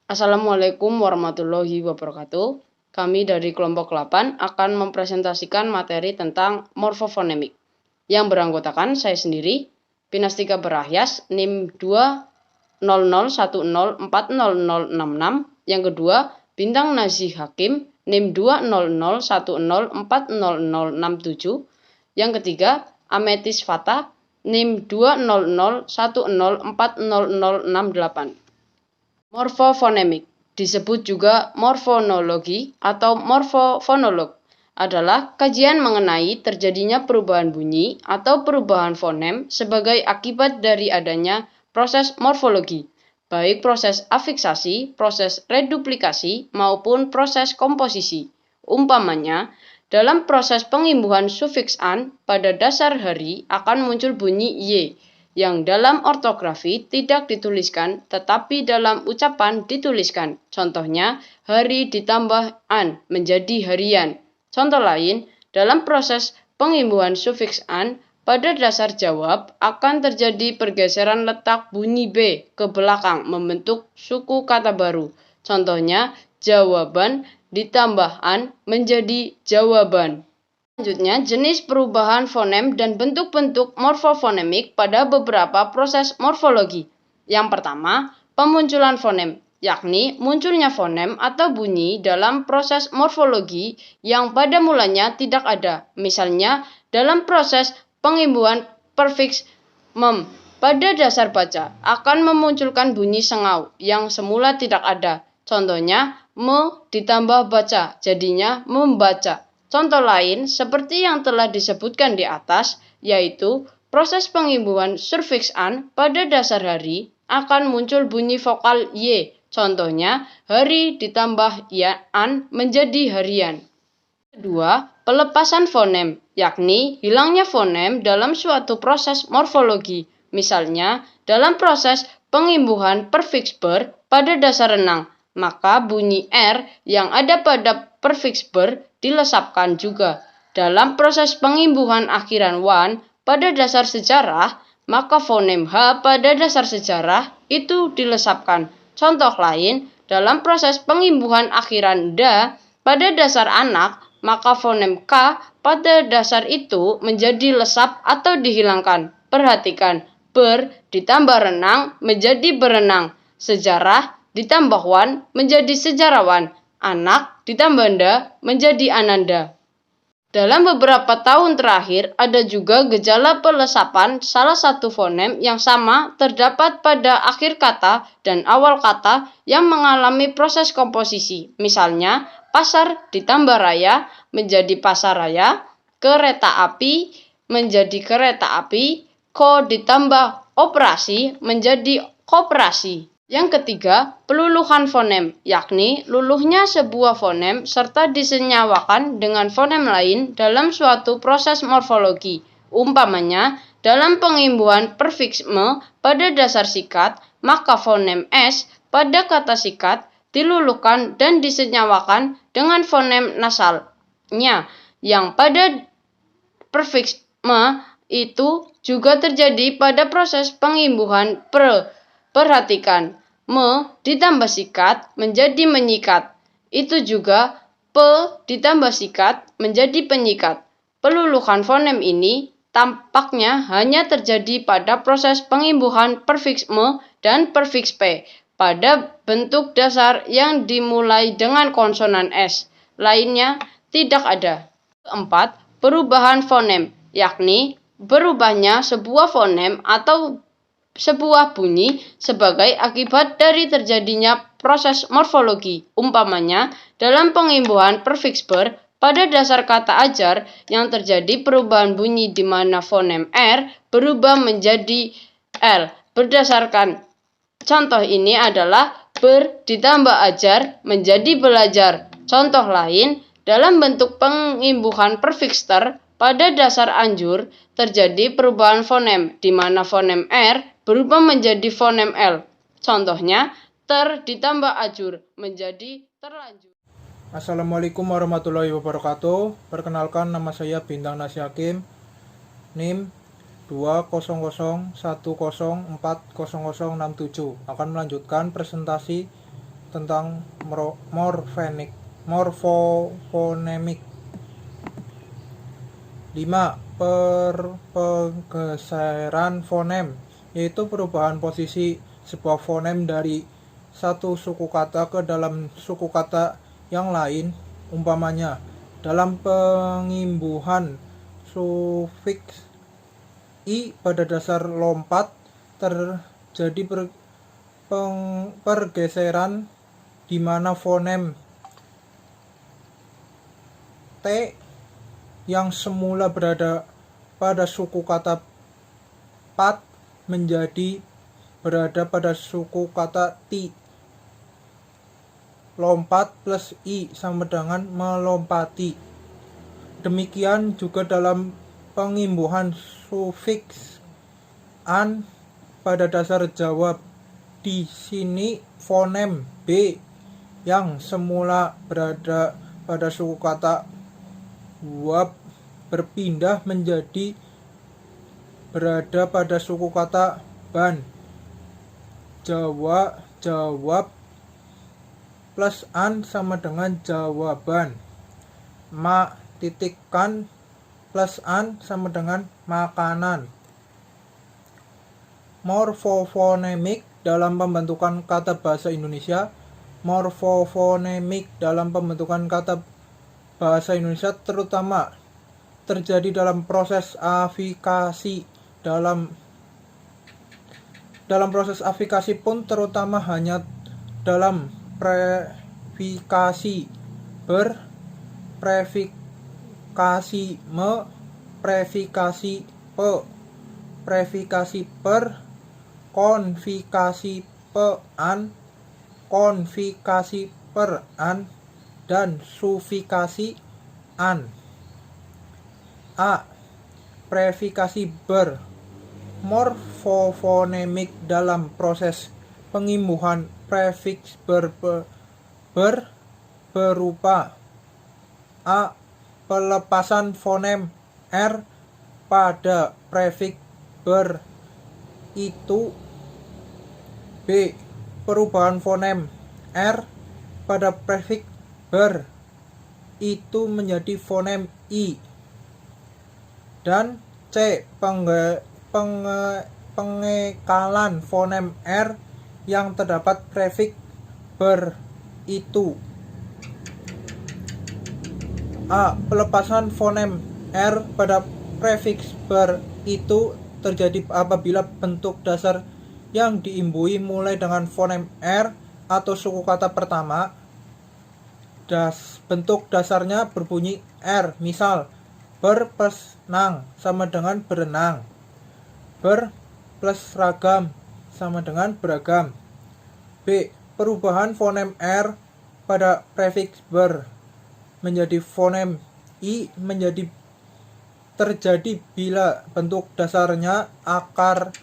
Assalamualaikum warahmatullahi wabarakatuh. Kami dari kelompok 8 akan mempresentasikan materi tentang morfofonemik yang beranggotakan saya sendiri, Pinastika Berahyas, NIM 200104066. Yang kedua, Bintang Nazih Hakim, NIM 200104067. Yang ketiga, Ametis Fata, NIM 200104068. Morfofonemik, disebut juga morfonologi atau morfofonolog, adalah kajian mengenai terjadinya perubahan bunyi atau perubahan fonem sebagai akibat dari adanya proses morfologi, baik proses afiksasi, proses reduplikasi, maupun proses komposisi. Umpamanya, dalam proses pengimbuhan sufiks an pada dasar hari akan muncul bunyi y, yang dalam ortografi tidak dituliskan tetapi dalam ucapan dituliskan. Contohnya, hari ditambah an menjadi harian. Contoh lain, dalam proses pengimbuhan sufiks an pada dasar jawab akan terjadi pergeseran letak bunyi b ke belakang membentuk suku kata baru. Contohnya, jawaban ditambah an menjadi jawaban. Selanjutnya, jenis perubahan fonem dan bentuk-bentuk morfofonemik pada beberapa proses morfologi. Yang pertama, pemunculan fonem, yakni munculnya fonem atau bunyi dalam proses morfologi yang pada mulanya tidak ada. Misalnya, dalam proses pengimbuhan perfiks mem pada dasar baca akan memunculkan bunyi sengau yang semula tidak ada. Contohnya, me ditambah baca, jadinya membaca. Contoh lain seperti yang telah disebutkan di atas, yaitu proses pengimbuhan sufiks an pada dasar hari akan muncul bunyi vokal y. Contohnya, hari ditambah an menjadi harian. Kedua, pelepasan fonem, yakni hilangnya fonem dalam suatu proses morfologi. Misalnya, dalam proses pengimbuhan perfiks ber pada dasar renang, maka bunyi r yang ada pada perfiks ber dilesapkan juga. Dalam proses pengimbuhan akhiran wan pada dasar sejarah, maka fonem h pada dasar sejarah itu dilesapkan. Contoh lain, dalam proses pengimbuhan akhiran da pada dasar anak, maka fonem k pada dasar itu menjadi lesap atau dihilangkan. Perhatikan, ber ditambah renang menjadi berenang, sejarah ditambah wan menjadi sejarawan, anak ditambah nda menjadi ananda. Dalam beberapa tahun terakhir, ada juga gejala pelesapan salah satu fonem yang sama terdapat pada akhir kata dan awal kata yang mengalami proses komposisi. Misalnya, pasar ditambah raya menjadi pasaraya, kereta api menjadi kereta api, ko ditambah operasi menjadi koperasi. Yang ketiga, peluluhan fonem, yakni luluhnya sebuah fonem serta disenyawakan dengan fonem lain dalam suatu proses morfologi. Umpamanya, dalam pengimbuhan perfiks me pada dasar sikat, maka fonem s pada kata sikat diluluhkan dan disenyawakan dengan fonem nasalnya, yang pada perfiks me itu juga terjadi pada proses pengimbuhan pre. Perhatikan, me ditambah sikat menjadi menyikat. Itu juga pe ditambah sikat menjadi penyikat. Peluluhan fonem ini tampaknya hanya terjadi pada proses pengimbuhan perfiks me dan perfiks p pada bentuk dasar yang dimulai dengan konsonan s. Lainnya tidak ada. Keempat, perubahan fonem, yakni berubahnya sebuah fonem atau sebuah bunyi sebagai akibat dari terjadinya proses morfologi. Umpamanya, dalam pengimbuhan perfiks ber pada dasar kata ajar yang terjadi perubahan bunyi di mana fonem r berubah menjadi l. Berdasarkan contoh ini adalah ber ditambah ajar menjadi belajar. Contoh lain, dalam bentuk pengimbuhan perfiks ter pada dasar anjur terjadi perubahan fonem di mana fonem r berubah menjadi fonem l. Contohnya, ter ditambah ajur menjadi terlanjur. Assalamualaikum warahmatullahi wabarakatuh. Perkenalkan, nama saya Bintang Nazih Hakim, NIM 20010404067. Akan melanjutkan presentasi tentang morfofonemik. 5. Pergeseran fonem, yaitu perubahan posisi sebuah fonem dari satu suku kata ke dalam suku kata yang lain. Umpamanya, dalam pengimbuhan sufiks i pada dasar lompat terjadi pergeseran di mana fonem t yang semula berada pada suku kata pat menjadi berada pada suku kata ti. Lompat plus i sama dengan melompati. Demikian juga dalam pengimbuhan sufiks an pada dasar jawab. Di sini fonem b yang semula berada pada suku kata wab berpindah menjadi berada pada suku kata ban. Jawab plus an sama dengan jawaban. Kan plus an sama dengan makanan. Morfofonemik dalam pembentukan kata bahasa Indonesia. Morfofonemik dalam pembentukan kata bahasa Indonesia terutama terjadi dalam proses afikasi. Dalam proses afikasi pun terutama hanya dalam prefikasi prefikasi me, prefikasi pe, prefikasi per, konfikasi pean, konfikasi peran, dan sufikasi an. A. Prefikasi ber. Morfofonemik dalam proses pengimbuhan prefiks berupa a. Pelepasan fonem r pada prefiks ber itu. B. Perubahan fonem r pada prefiks ber itu menjadi fonem i. Dan C. Pengekalan fonem r yang terdapat prefiks ber itu. A. Pelepasan fonem r pada prefiks ber itu terjadi apabila bentuk dasar yang diimbui mulai dengan fonem r atau suku kata pertama. Bentuk dasarnya berbunyi r. Misal, ber plus nang sama dengan berenang. Ber plus ragam sama dengan beragam. B. Perubahan fonem r pada prefiks ber menjadi fonem i menjadi terjadi bila bentuk dasarnya akar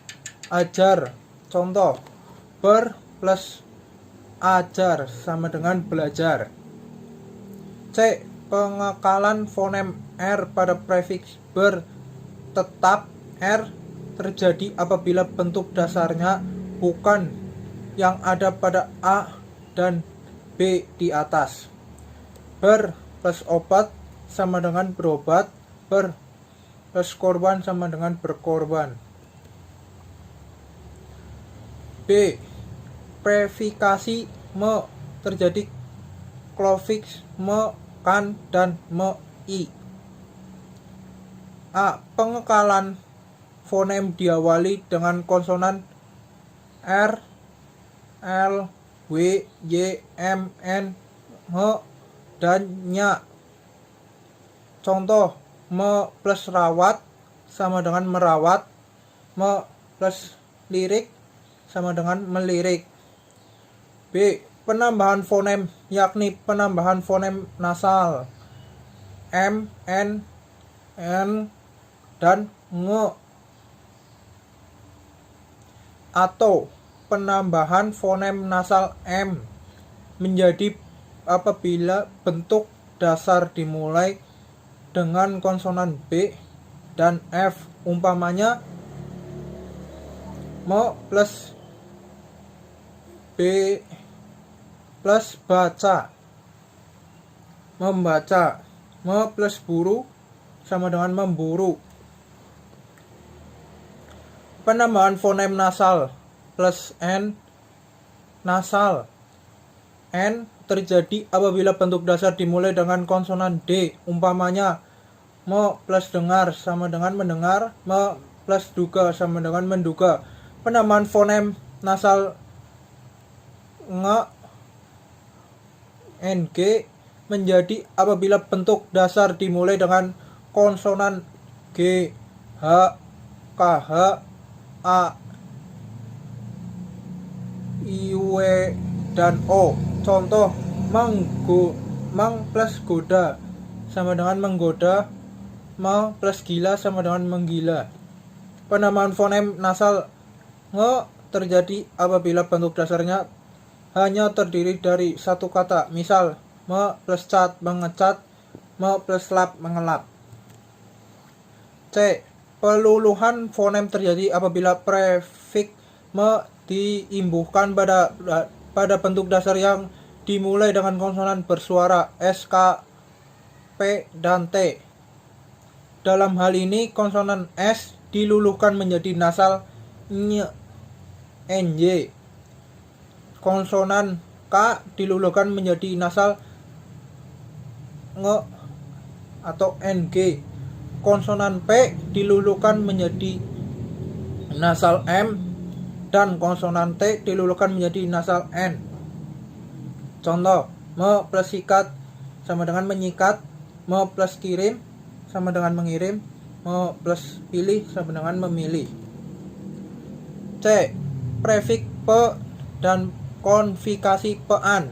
ajar. Contoh, ber plus ajar sama dengan belajar. C. Pengekalan fonem r pada prefiks ber tetap r terjadi apabila bentuk dasarnya bukan yang ada pada a dan b di atas. Ber plus obat sama dengan berobat. Ber plus korban sama dengan berkorban. B. Prefikasi me terjadi klofiks me kan dan me i. A. Pengekalan fonem diawali dengan konsonan r, l, w, y, m, n, h, dan nya. Contoh, me plus rawat sama dengan merawat. Me plus lirik sama dengan melirik. B. Penambahan fonem yakni penambahan fonem nasal m, n, dan nge, atau penambahan fonem nasal m menjadi apabila bentuk dasar dimulai dengan konsonan b dan f. Umpamanya, me plus b plus baca, membaca. Me plus buru sama dengan memburu. Penambahan fonem nasal plus n, nasal. N terjadi apabila bentuk dasar dimulai dengan konsonan D. Umpamanya me plus dengar sama dengan mendengar, me plus duga sama dengan menduga. Penambahan fonem nasal nge, ng menjadi apabila bentuk dasar dimulai dengan konsonan G, H, KH, A, I, W, dan O. Contoh, meng plus goda sama dengan menggoda, me plus gila sama dengan menggila. Penambahan fonem nasal nge terjadi apabila bentuk dasarnya hanya terdiri dari satu kata. Misal, me plus cat, mengecat, me plus lap, mengelap. C. Peluluhan fonem terjadi apabila prefiks me diimbuhkan pada bentuk dasar yang dimulai dengan konsonan bersuara S, K, P, dan T. Dalam hal ini konsonan S diluluhkan menjadi nasal ny, NY. Konsonan K diluluhkan menjadi nasal nge atau NG. Konsonan P diluluhkan menjadi nasal M, dan konsonan T diluluhkan menjadi nasal N. Contoh, me plus sikat sama dengan menyikat, me plus kirim sama dengan mengirim, me plus pilih sama dengan memilih. C. Prefiks pe dan konfikasi pean.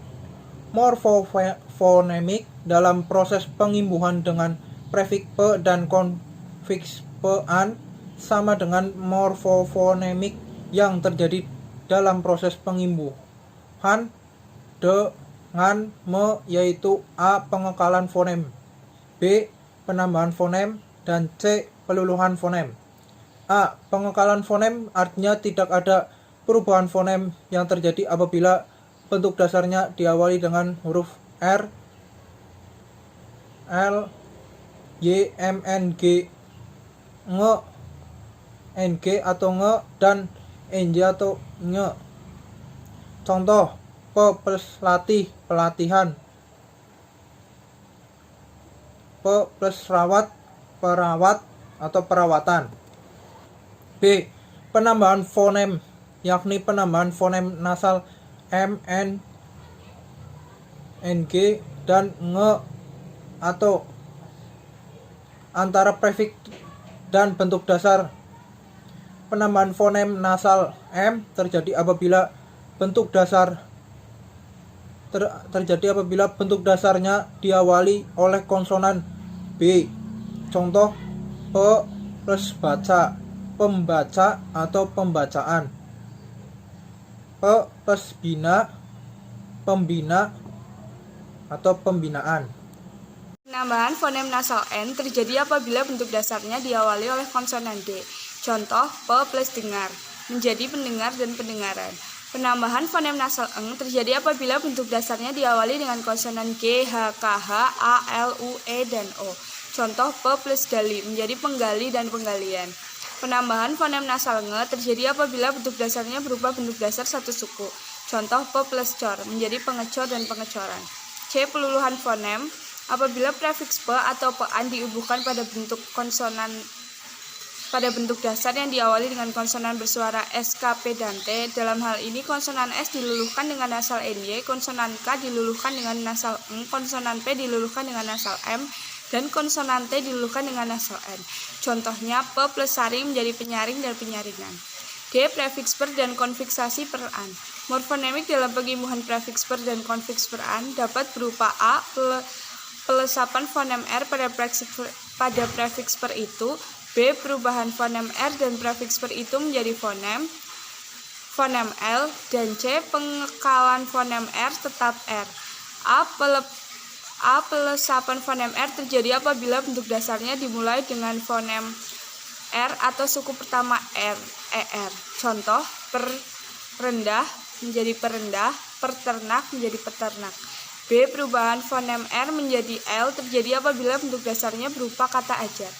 Morfofonemik dalam proses pengimbuhan dengan prefiks pe dan konfiks pean sama dengan morfofonemik yang terjadi dalam proses pengimbuhan dengan me, yaitu A. Pengekalan fonem, B. Penambahan fonem, dan C. Peluluhan fonem. A. Pengekalan fonem artinya tidak ada perubahan fonem yang terjadi apabila bentuk dasarnya diawali dengan huruf R, L, Y, M, N, G, nge, NG atau nge, dan NJ atau nye. Contoh, pe plus latih, pelatihan, pe plus rawat, perawat atau perawatan. B. Penambahan fonem, yakni penambahan fonem nasal M, N, NG, dan nge atau antara prefiks dan bentuk dasar. Penambahan fonem nasal M terjadi apabila bentuk dasarnya diawali oleh konsonan B. Contoh, pe plus baca, pembaca atau pembacaan. Pe plus bina, pembina atau pembinaan. Penambahan fonem nasal N terjadi apabila bentuk dasarnya diawali oleh konsonan D. Contoh, pe plus dengar, menjadi pendengar dan pendengaran. Penambahan fonem nasal eng terjadi apabila bentuk dasarnya diawali dengan konsonan G, H, K, H, A, L, U, E, dan O. Contoh, pe plus gali, menjadi penggali dan penggalian. Penambahan fonem nasal nge terjadi apabila bentuk dasarnya berupa bentuk dasar satu suku. Contoh, pe plus cor, menjadi pengecor dan pengecoran. C. Peluluhan fonem apabila prefiks pe atau pean diubuhkan pada bentuk dasar yang diawali dengan konsonan bersuara S, K, P, dan T. Dalam hal ini konsonan S diluluhkan dengan nasal NY, konsonan K diluluhkan dengan nasal eng, konsonan P diluluhkan dengan nasal M, dan konsonan T diluluhkan dengan nasal N. Contohnya, pe plus saring menjadi penyaring dan penyaringan. D. Prefiks per dan konfiksasi peran. Morfonemik dalam pengimbuhan prefiks per dan konfiks peran dapat berupa A. Pelesapan fonem R pada prefiks per itu, B. Perubahan fonem R dan prefiks per itu menjadi fonem L, dan C. Pengekalan fonem R tetap R. A. Pelesapan fonem R terjadi apabila bentuk dasarnya dimulai dengan fonem R atau suku pertama R, ER. Contoh, rendah menjadi perendah, peternak menjadi peternak. B. Perubahan fonem R menjadi L terjadi apabila bentuk dasarnya berupa kata ajar.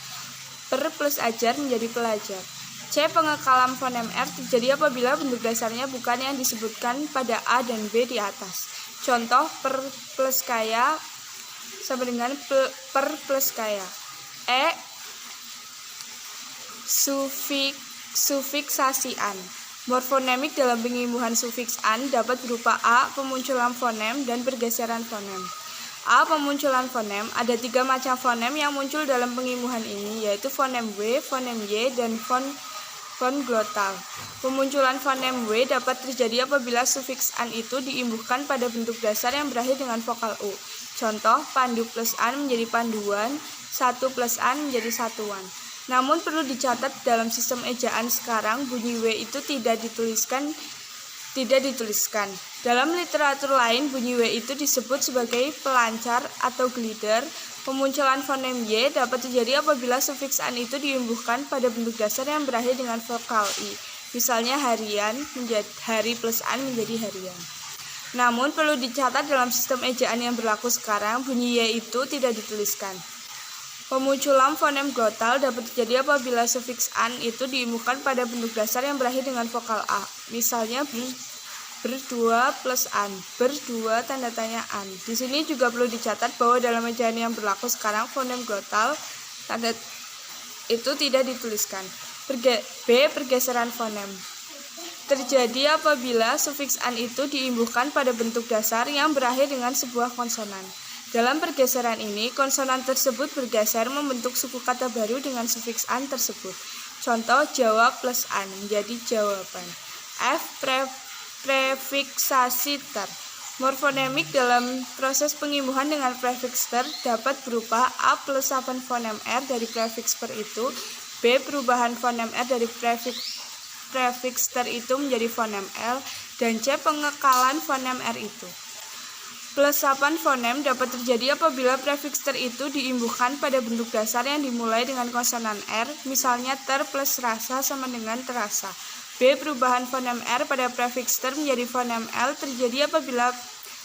Per plus ajar menjadi pelajar. C. Pengekalan fonem R terjadi apabila bentuk dasarnya bukan yang disebutkan pada A dan B di atas. Contoh, per plus kaya sama dengan per plus kaya. E. Sufiksasi an. Morfonemik dalam pengimbuhan sufiks an dapat berupa A. Pemunculan fonem dan pergeseran fonem. A. Pemunculan fonem. Ada 3 macam fonem yang muncul dalam pengimbuhan ini, yaitu fonem W, fonem Y, dan glottal. Pemunculan fonem W dapat terjadi apabila sufiks an itu diimbuhkan pada bentuk dasar yang berakhir dengan vokal U. Contoh, pandu plus an menjadi panduan, satu plus an menjadi satuan. Namun perlu dicatat dalam sistem ejaan sekarang bunyi W itu tidak dituliskan. Dalam literatur lain bunyi W itu disebut sebagai pelancar atau glider. Pemunculan fonem Y dapat terjadi apabila sufiks an itu diimbuhkan pada bentuk dasar yang berakhir dengan vokal I. Misalnya harian menjadi hari plus an menjadi harian. Namun perlu dicatat dalam sistem ejaan yang berlaku sekarang bunyi Y itu tidak dituliskan. Pemunculan fonem glottal dapat terjadi apabila sufiks an itu diimbuhkan pada bentuk dasar yang berakhir dengan vokal A. Misalnya berdua plus an, berdua tanda tanya an. Di sini juga perlu dicatat bahwa dalam ejaan yang berlaku sekarang fonem glottal tanda itu tidak dituliskan. B. Pergeseran fonem terjadi apabila sufiks an itu diimbuhkan pada bentuk dasar yang berakhir dengan sebuah konsonan. Dalam pergeseran ini, konsonan tersebut bergeser membentuk suku kata baru dengan sufiks an tersebut. Contoh, jawab plus an menjadi jawaban. F. Prefiksasi ter. Morfonemik dalam proses pengimbuhan dengan prefiks ter dapat berupa A. Pelesapan fonem R dari prefiks per itu, B. Perubahan fonem R dari prefiks ter itu menjadi fonem L, dan C. Pengekalan fonem R itu. Pelesapan fonem dapat terjadi apabila prefiks ter itu diimbuhkan pada bentuk dasar yang dimulai dengan konsonan R, misalnya ter plus rasa sama dengan terasa. B. Perubahan fonem R pada prefiks ter menjadi fonem L terjadi apabila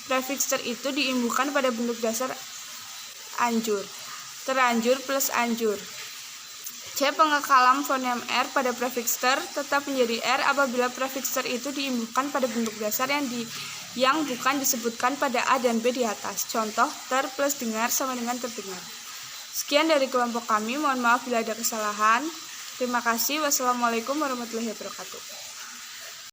prefiks ter itu diimbuhkan pada bentuk dasar anjur, teranjur plus anjur. C. Pengekalan fonem R pada prefiks ter tetap menjadi R apabila prefiks ter itu diimbuhkan pada bentuk dasar yang bukan disebutkan pada A dan B di atas. Contoh, ter plus dengar sama dengan terdengar. Sekian dari kelompok kami, mohon maaf bila ada kesalahan. Terima kasih. Wassalamualaikum warahmatullahi wabarakatuh.